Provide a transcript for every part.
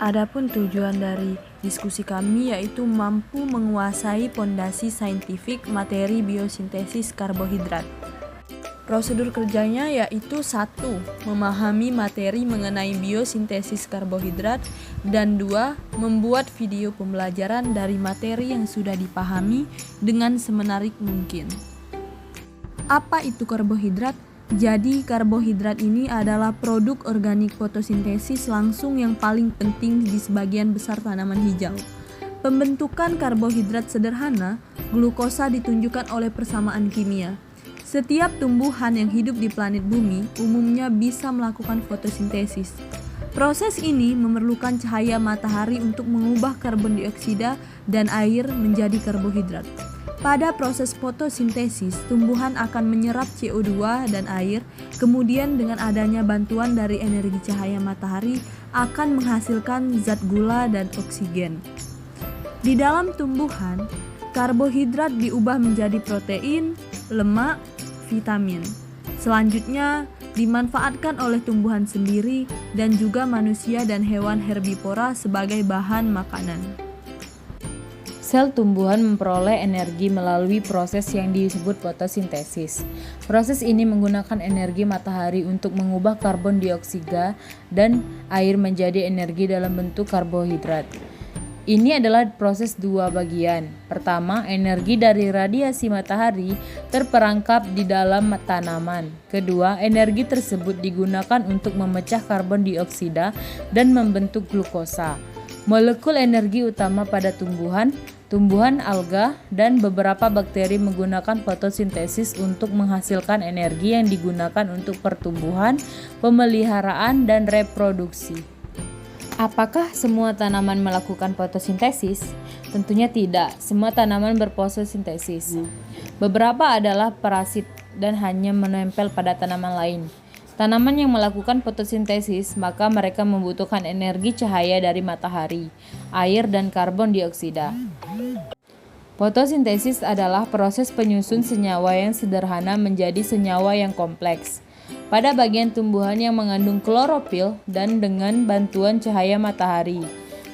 Adapun tujuan dari diskusi kami yaitu mampu menguasai pondasi saintifik materi biosintesis karbohidrat. Prosedur kerjanya yaitu 1. Memahami materi mengenai biosintesis karbohidrat, dan 2. Membuat video pembelajaran dari materi yang sudah dipahami dengan semenarik mungkin. Apa itu karbohidrat? Jadi karbohidrat ini adalah produk organik fotosintesis langsung yang paling penting di sebagian besar tanaman hijau. Pembentukan karbohidrat sederhana, glukosa ditunjukkan oleh persamaan kimia. Setiap tumbuhan yang hidup di planet bumi umumnya bisa melakukan fotosintesis. Proses ini memerlukan cahaya matahari untuk mengubah karbon dioksida dan air menjadi karbohidrat. Pada proses fotosintesis, tumbuhan akan menyerap CO2 dan air, kemudian dengan adanya bantuan dari energi cahaya matahari akan menghasilkan zat gula dan oksigen. Di dalam tumbuhan, karbohidrat diubah menjadi protein, lemak, vitamin. Selanjutnya, dimanfaatkan oleh tumbuhan sendiri dan juga manusia dan hewan herbivora sebagai bahan makanan. Sel tumbuhan memperoleh energi melalui proses yang disebut fotosintesis. Proses ini menggunakan energi matahari untuk mengubah karbon dioksida dan air menjadi energi dalam bentuk karbohidrat. Ini adalah proses dua bagian. Pertama, energi dari radiasi matahari terperangkap di dalam tanaman. Kedua, energi tersebut digunakan untuk memecah karbon dioksida dan membentuk glukosa. Molekul energi utama pada tumbuhan alga, dan beberapa bakteri menggunakan fotosintesis untuk menghasilkan energi yang digunakan untuk pertumbuhan, pemeliharaan, dan reproduksi. Apakah semua tanaman melakukan fotosintesis? Tentunya tidak. Semua tanaman berfotosintesis. Beberapa adalah parasit dan hanya menempel pada tanaman lain. Tanaman yang melakukan fotosintesis, maka mereka membutuhkan energi cahaya dari matahari, air, dan karbon dioksida. Fotosintesis adalah proses penyusun senyawa yang sederhana menjadi senyawa yang kompleks. Pada bagian tumbuhan yang mengandung klorofil dan dengan bantuan cahaya matahari.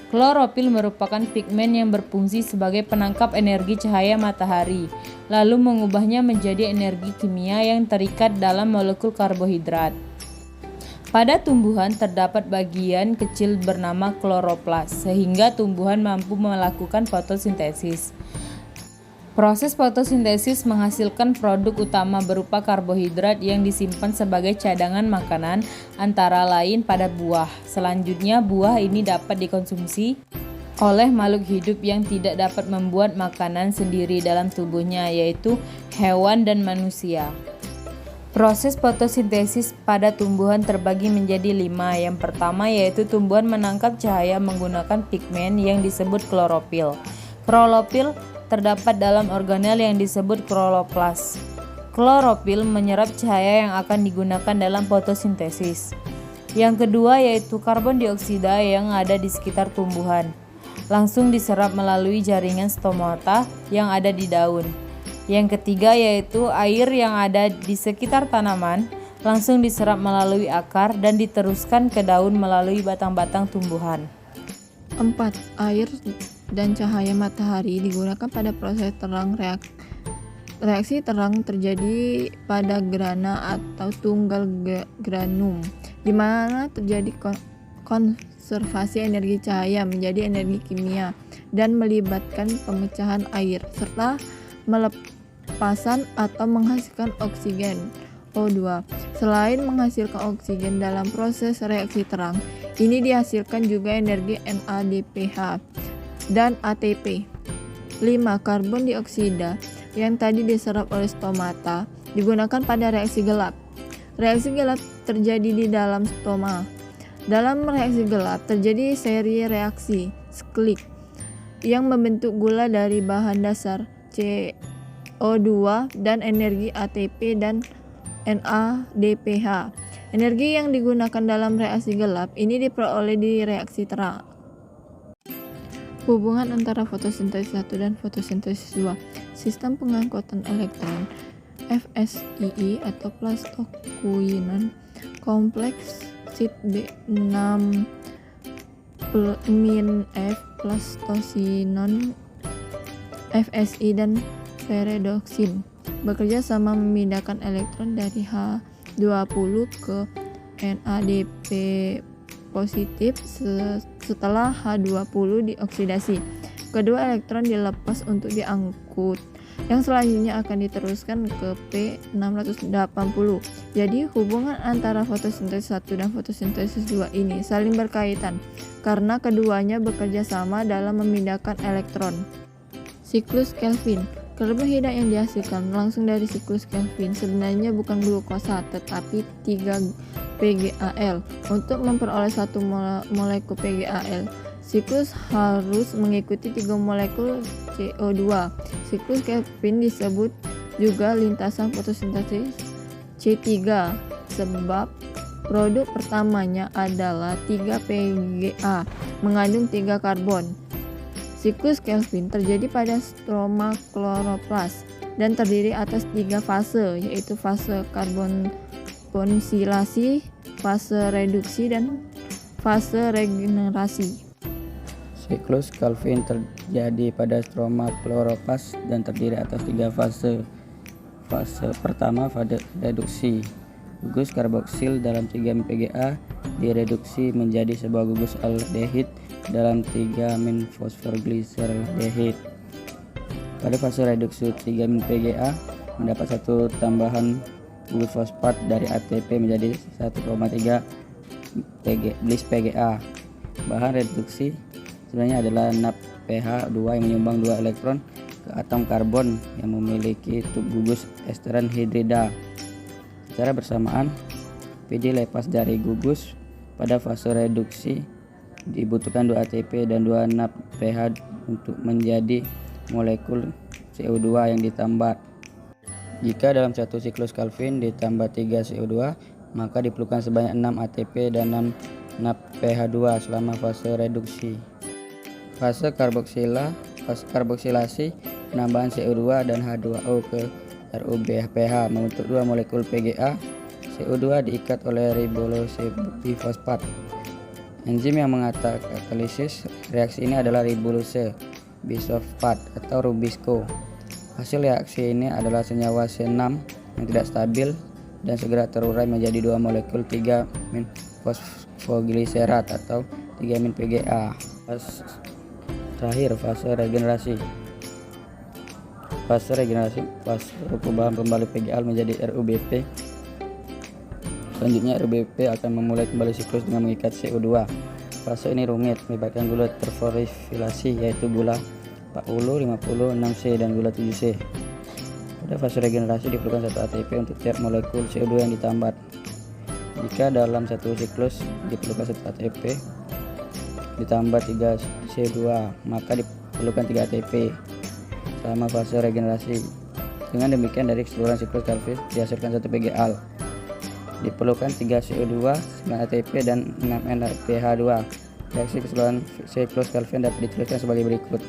Klorofil merupakan pigmen yang berfungsi sebagai penangkap energi cahaya matahari, lalu mengubahnya menjadi energi kimia yang terikat dalam molekul karbohidrat. Pada tumbuhan terdapat bagian kecil bernama kloroplas, sehingga tumbuhan mampu melakukan fotosintesis. Proses fotosintesis menghasilkan produk utama berupa karbohidrat yang disimpan sebagai cadangan makanan, antara lain pada buah. Selanjutnya, buah ini dapat dikonsumsi oleh makhluk hidup yang tidak dapat membuat makanan sendiri dalam tubuhnya, yaitu hewan dan manusia. Proses fotosintesis pada tumbuhan terbagi menjadi 5. Yang pertama yaitu tumbuhan menangkap cahaya menggunakan pigmen yang disebut klorofil. Klorofil terdapat dalam organel yang disebut kloroplas. Klorofil menyerap cahaya yang akan digunakan dalam fotosintesis. Yang kedua yaitu karbon dioksida yang ada di sekitar tumbuhan. Langsung diserap melalui jaringan stomata yang ada di daun. Yang ketiga yaitu air yang ada di sekitar tanaman, langsung diserap melalui akar dan diteruskan ke daun melalui batang-batang tumbuhan. 4. Air dan cahaya matahari digunakan pada proses terang. Reaksi terang terjadi pada grana atau tunggal granum, di mana terjadi konservasi energi cahaya menjadi energi kimia dan melibatkan pemecahan air serta melepasan atau menghasilkan oksigen O2. Selain menghasilkan oksigen dalam proses reaksi terang, ini dihasilkan juga energi NADPH dan ATP. 5. Karbon dioksida yang tadi diserap oleh stomata digunakan pada reaksi gelap. Reaksi gelap terjadi di dalam stoma. Dalam reaksi gelap terjadi seri reaksi siklik yang membentuk gula dari bahan dasar CO2 dan energi ATP dan NADPH. Energi yang digunakan dalam reaksi gelap ini diperoleh di reaksi terang. Hubungan antara fotosintesis 1 dan fotosintesis 2. Sistem pengangkutan elektron FSII atau plastokuinan kompleks SIT B6 F, plastosinon, FSI, dan peredoksin bekerja sama memindahkan elektron dari H20 ke NADP positif setelah H20 dioksidasi. Kedua elektron dilepas untuk diangkut. Yang selanjutnya akan diteruskan ke P680. Jadi hubungan antara fotosintesis 1 dan fotosintesis 2 ini saling berkaitan karena keduanya bekerja sama dalam memindahkan elektron. Siklus Kelvin. Karbohidrat yang dihasilkan langsung dari siklus Kelvin sebenarnya bukan glukosa tetapi 3 PgAl. Untuk memperoleh 1 molekul PgAl, siklus harus mengikuti 3 molekul CO2. Siklus Kelvin disebut juga lintasan fotosintesis C3 sebab produk pertamanya adalah 3 PgA mengandung 3 karbon. Siklus Kelvin terjadi pada stroma kloroplas dan terdiri atas 3 fase, yaitu fase karbonsilasi, fase reduksi, dan fase regenerasi. Siklus Kelvin terjadi pada stroma kloroplas dan terdiri atas 3 fase. Fase pertama, fase reduksi. Gugus karboksil dalam 3 PgA direduksi menjadi sebuah gugus aldehid dalam 3 fosforgliseraldehid. Pada fase reduksi 3 PgA mendapat satu tambahan gugus fosfat dari ATP menjadi 1,3 bis PgA. Bahan reduksi sebenarnya adalah NADPH2 yang menyumbang 2 elektron ke atom karbon yang memiliki gugus esteran hidrida. Secara bersamaan, PD lepas dari gugus. Pada fase reduksi dibutuhkan 2 ATP dan 2 NADPH untuk menjadi molekul CO2 yang ditambat. Jika dalam satu siklus Kelvin ditambah 3 CO2, maka diperlukan sebanyak 6 ATP dan 6 NADPH2 selama fase reduksi. Fase karboksilasi, penambahan CO2 dan H2O ke RuBH membentuk 2 molekul PgA. CO2 diikat oleh ribulose bifosfat. Enzim yang mengatak katalisis reaksi ini adalah ribulose bisfosfat atau Rubisco. Hasil reaksi ini adalah senyawa C6 yang tidak stabil dan segera terurai menjadi 2 molekul 3-fosfogliserat atau 3-PgA. Terakhir, fase regenerasi. Fase perubahan kembali PgA menjadi RuBP. Selanjutnya RuBP akan memulai kembali siklus dengan mengikat CO2. Fase ini rumit, melibatkan gula terfosfilasi yaitu gula 40, 50, 6C dan gula 7C. Pada fase regenerasi diperlukan 1 ATP untuk tiap molekul CO2 yang ditambat. Jika dalam satu siklus diperlukan 1 ATP ditambah 3 C2, maka diperlukan 3 ATP selama fase regenerasi. Dengan demikian dari keseluruhan siklus Kelvin dihasilkan 1 PgA. Diperlukan 3 CO2, 9 ATP dan 6 NADPH2. Reaksi keseluruhan siklus Kelvin dapat dituliskan sebagai berikut: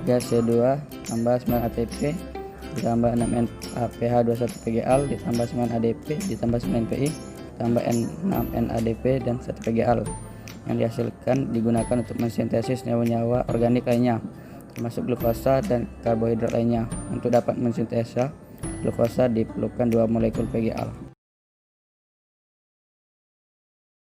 3 C2 tambah 9 ATP ditambah 6 NADPH2 1 PgA ditambah 9 ADP ditambah 9 Pi tambah 6 NADP dan 1 PgA yang dihasilkan digunakan untuk mensintesis nyawa-nyawa organik lainnya termasuk glukosa dan karbohidrat lainnya. Untuk dapat mensintesa glukosa diperlukan 2 molekul PgA.